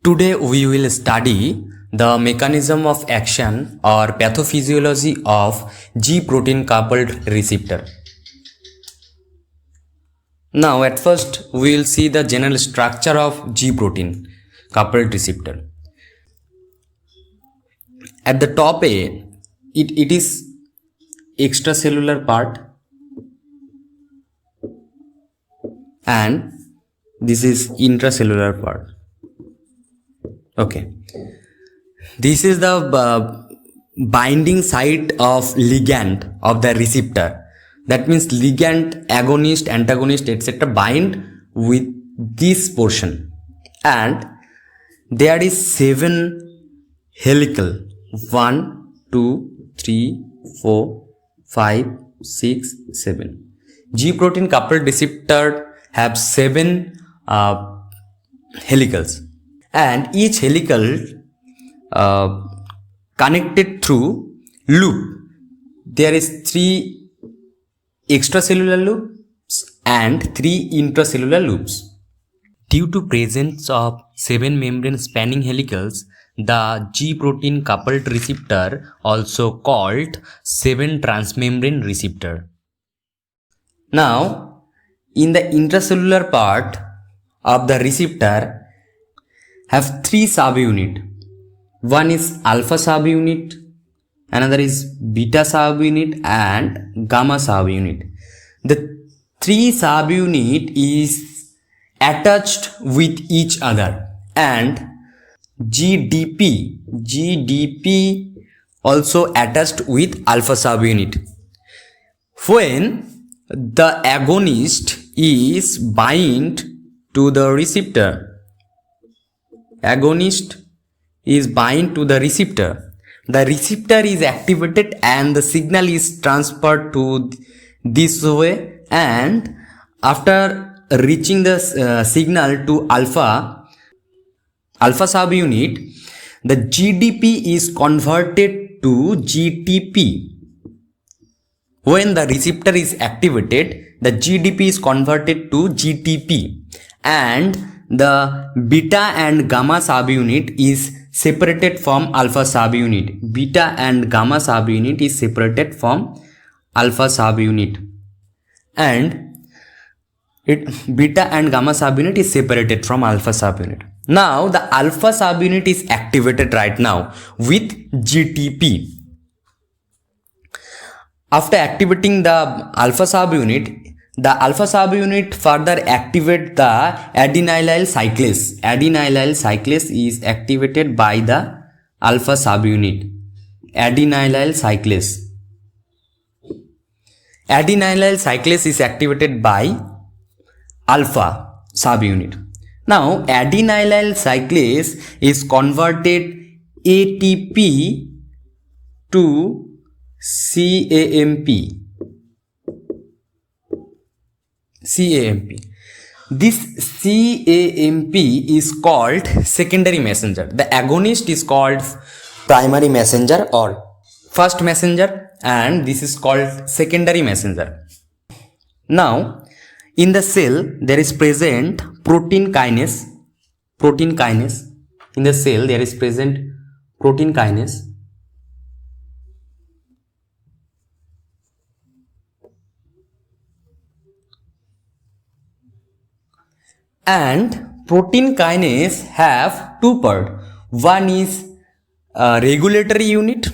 Today we will study the mechanism of action or pathophysiology of G protein coupled receptor. Now at first we will see the general structure of G protein coupled receptor. At the top it is extracellular part and this is intracellular part. Okay, this is the binding site of ligand of the receptor. That means ligand, agonist, antagonist, etc. bind with this portion, and there is 7 helical 1, 2, 3, 4, 5, 6, 7. G protein coupled receptor have 7 helicals, and each helical connected through loop. There is 3 extracellular loops and 3 intracellular loops. Due to presence of 7 membrane spanning helicals, the G protein coupled receptor, also called 7 transmembrane receptor. Now, in the intracellular part of the receptor have 3 subunit. One is alpha subunit, another is beta subunit and gamma subunit. The 3 subunit is attached with each other, and GDP also attached with alpha subunit. When the agonist is bind to the receptor, the receptor is activated and the signal is transferred to this way, and after reaching the signal to alpha subunit, the GDP is converted to GTP. When the receptor is activated, the GDP is converted to GTP, and the beta and gamma subunit is separated from alpha subunit. Beta and gamma subunit is separated from alpha subunit, and beta and gamma subunit is separated from alpha subunit. Now the alpha subunit is activated right now with GTP. After activating the alpha subunit further activate the adenylyl cyclase. Adenylyl cyclase is activated by the alpha subunit. Adenylyl cyclase is activated by alpha subunit. Now adenylyl cyclase is converted ATP to CAMP. This CAMP is called secondary messenger. The agonist is called primary messenger or first messenger, and this is called secondary messenger. Now in the cell there is present protein kinase. In the cell there is present protein kinase, and protein kinase have 2 parts. One is regulatory unit,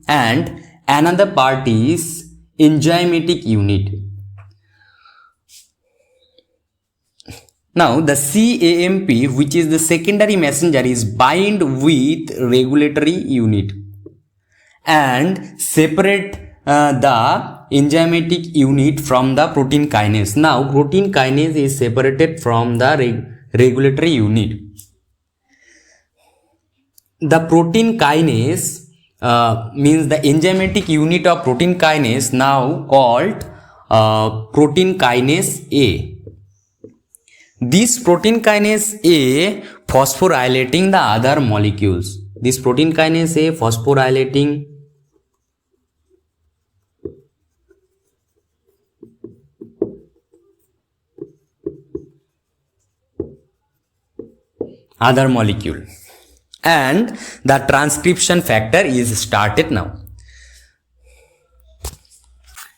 and another part is enzymatic unit. Now the CAMP, which is the secondary messenger, is bind with regulatory unit and separate the enzymatic unit from the protein kinase. Now protein kinase is separated from the regulatory unit. The protein kinase means the enzymatic unit of protein kinase, now called protein kinase A. This protein kinase A phosphorylating the other molecules. This protein kinase A phosphorylating other molecule, and the transcription factor is started now.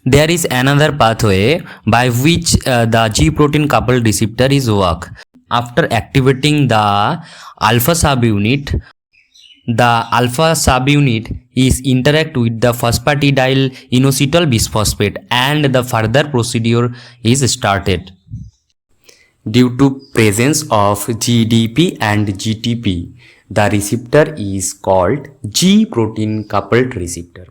There is another pathway by which the G protein coupled receptor is work. After activating the alpha subunit, the alpha subunit is interact with the phosphatidyl inositol bisphosphate and the further procedure is started. Due to presence of GDP and GTP, the receptor is called G protein coupled receptor.